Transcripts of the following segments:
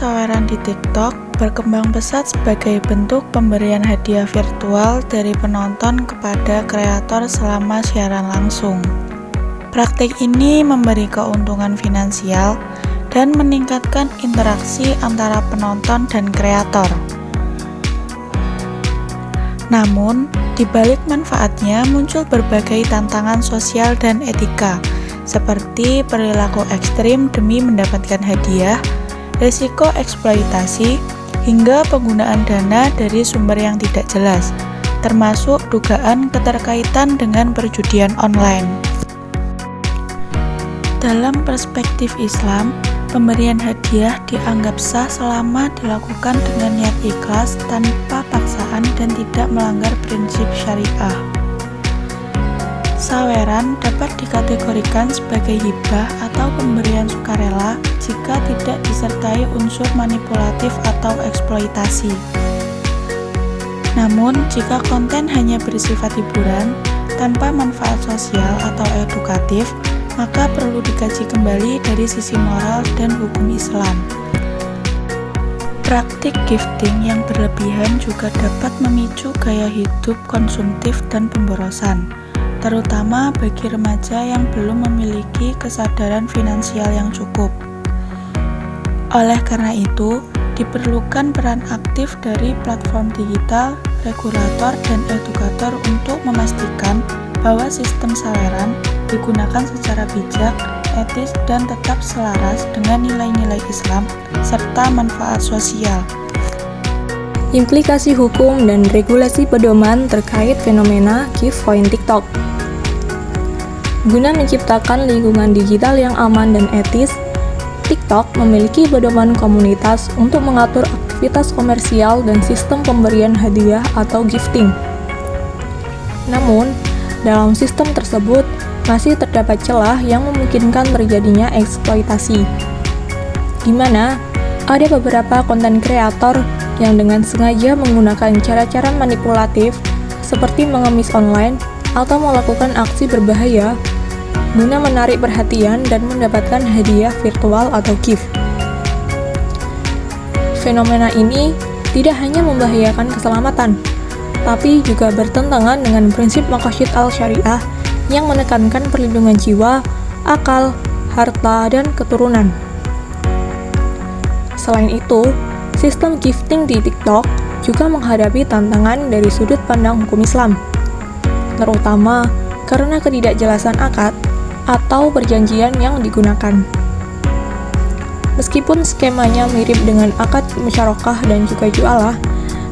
saweran di TikTok berkembang pesat sebagai bentuk pemberian hadiah virtual dari penonton kepada kreator selama siaran langsung. Praktik ini memberi keuntungan finansial dan meningkatkan interaksi antara penonton dan kreator. Namun, di balik manfaatnya muncul berbagai tantangan sosial dan etika, seperti perilaku ekstrim demi mendapatkan hadiah, risiko eksploitasi, hingga penggunaan dana dari sumber yang tidak jelas, termasuk dugaan keterkaitan dengan perjudian online. Dalam perspektif Islam, pemberian hadiah dianggap sah selama dilakukan dengan niat ikhlas tanpa paksaan dan tidak melanggar prinsip syariah. Saweran dapat dikategorikan sebagai hibah atau pemberian sukarela jika tidak disertai unsur manipulatif atau eksploitasi. Namun, jika konten hanya bersifat hiburan, tanpa manfaat sosial atau edukatif, maka perlu dikaji kembali dari sisi moral dan hukum Islam. Praktik gifting yang berlebihan juga dapat memicu gaya hidup konsumtif dan pemborosan, terutama bagi remaja yang belum memiliki kesadaran finansial yang cukup. Oleh karena itu, diperlukan peran aktif dari platform digital, regulator, dan edukator untuk memastikan bahwa sistem saweran digunakan secara bijak, etis, dan tetap selaras dengan nilai-nilai Islam serta manfaat sosial. Implikasi hukum dan regulasi pedoman terkait fenomena giveaway TikTok. Guna menciptakan lingkungan digital yang aman dan etis, TikTok memiliki pedoman komunitas untuk mengatur aktivitas komersial dan sistem pemberian hadiah atau gifting. Namun, dalam sistem tersebut masih terdapat celah yang memungkinkan terjadinya eksploitasi, di mana ada beberapa konten kreator yang dengan sengaja menggunakan cara-cara manipulatif seperti mengemis online atau melakukan aksi berbahaya guna menarik perhatian dan mendapatkan hadiah virtual atau gift. Fenomena ini tidak hanya membahayakan keselamatan, tapi juga bertentangan dengan prinsip maqasid al-syariah yang menekankan perlindungan jiwa, akal, harta, dan keturunan. Selain itu, sistem gifting di TikTok juga menghadapi tantangan dari sudut pandang hukum Islam, terutama karena ketidakjelasan akad atau perjanjian yang digunakan. Meskipun skemanya mirip dengan akad musyarakah dan juga jualah,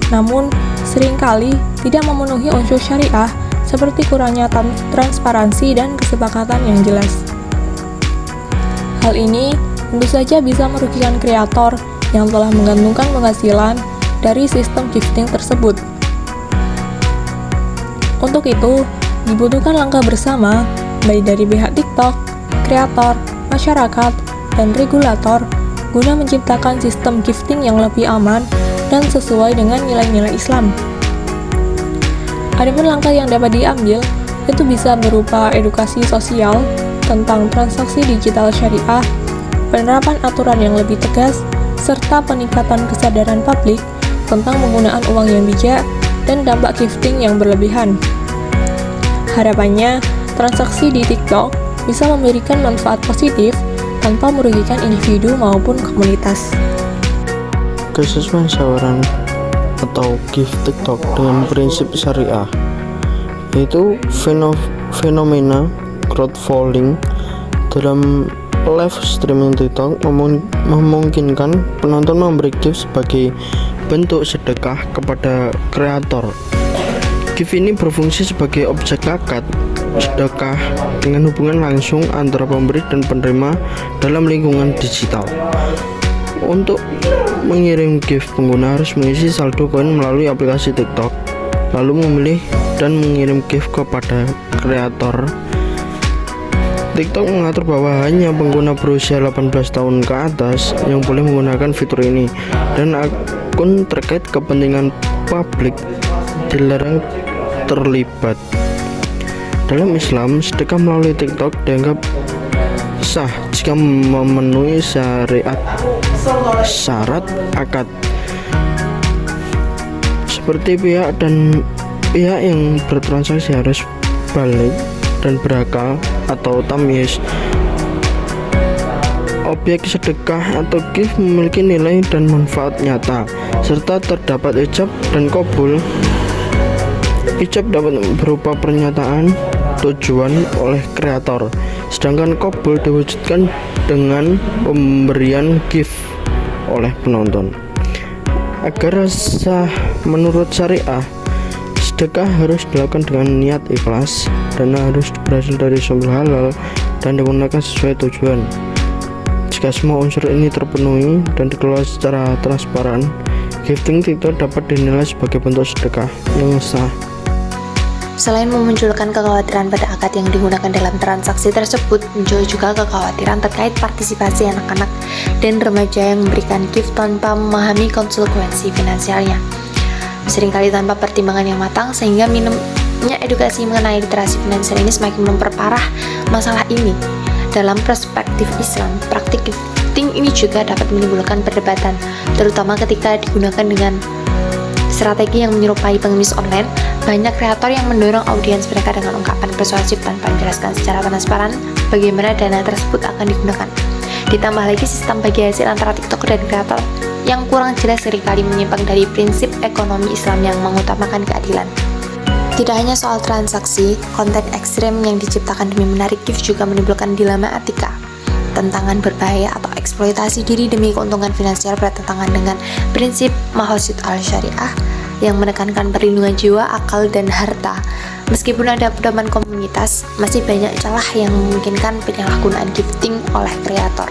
namun seringkali tidak memenuhi unsur syariah seperti kurangnya transparansi dan kesepakatan yang jelas. Hal ini tentu saja bisa merugikan kreator yang telah menggantungkan penghasilan dari sistem gifting tersebut. Untuk itu, dibutuhkan langkah bersama baik dari pihak TikTok, kreator, masyarakat, dan regulator guna menciptakan sistem gifting yang lebih aman dan sesuai dengan nilai-nilai Islam. Adapun langkah yang dapat diambil itu bisa berupa edukasi sosial tentang transaksi digital syariah, penerapan aturan yang lebih tegas, serta peningkatan kesadaran publik tentang penggunaan uang yang bijak dan dampak gifting yang berlebihan. Harapannya, transaksi di TikTok bisa memberikan manfaat positif tanpa merugikan individu maupun komunitas. Kesesuaian saweran atau gift TikTok dengan prinsip syariah, yaitu fenomena crowdfunding dalam live streaming TikTok memungkinkan penonton memberi gift sebagai bentuk sedekah kepada kreator. Gift ini berfungsi sebagai objek akad sedekah dengan hubungan langsung antara pemberi dan penerima dalam lingkungan digital. Untuk mengirim gift, pengguna harus mengisi saldo koin melalui aplikasi TikTok, lalu memilih dan mengirim gift kepada kreator. TikTok mengatur bahwa hanya pengguna berusia 18 tahun ke atas yang boleh menggunakan fitur ini, dan akun terkait kepentingan publik dilarang terlibat. Dalam Islam, sedekah melalui TikTok dianggap sah jika memenuhi syarat akad, seperti pihak yang bertransaksi harus balik dan berakal atau tamyiz. Objek sedekah atau gift memiliki nilai dan manfaat nyata, serta terdapat ijab dan qabul. Ijab dapat berupa pernyataan tujuan oleh kreator, sedangkan qabul diwujudkan dengan pemberian gift oleh penonton. Agar sah menurut syariah, sedekah harus dilakukan dengan niat ikhlas, dana harus berasal dari sumber halal dan digunakan sesuai tujuan. Jika semua unsur ini terpenuhi dan dikelola secara transparan, gifting TikTok dapat dinilai sebagai bentuk sedekah yang sah. Selain memunculkan kekhawatiran pada akad yang digunakan dalam transaksi tersebut, muncul juga kekhawatiran terkait partisipasi anak-anak dan remaja yang memberikan gift tanpa memahami konsekuensi finansialnya. Seringkali tanpa pertimbangan yang matang, sehingga minimnya edukasi mengenai literasi finansial ini semakin memperparah masalah ini. Dalam perspektif Islam, praktik gifting ini juga dapat menimbulkan perdebatan, terutama ketika digunakan dengan strategi yang menyerupai pengemis online. Banyak kreator yang mendorong audiens mereka dengan ungkapan persuasif tanpa menjelaskan secara transparan bagaimana dana tersebut akan digunakan. Ditambah lagi sistem bagi hasil antara TikTok dan kreator yang kurang jelas seringkali menyimpang dari prinsip ekonomi Islam yang mengutamakan keadilan. Tidak hanya soal transaksi, konten ekstrem yang diciptakan demi menarik gift juga menimbulkan dilema etika. Tentangan berbahaya atau eksploitasi diri demi keuntungan finansial bertentangan dengan prinsip maqasid al-syariah yang menekankan perlindungan jiwa, akal, dan harta. Meskipun ada pedoman komunitas, masih banyak celah yang memungkinkan penyalahgunaan gifting oleh kreator.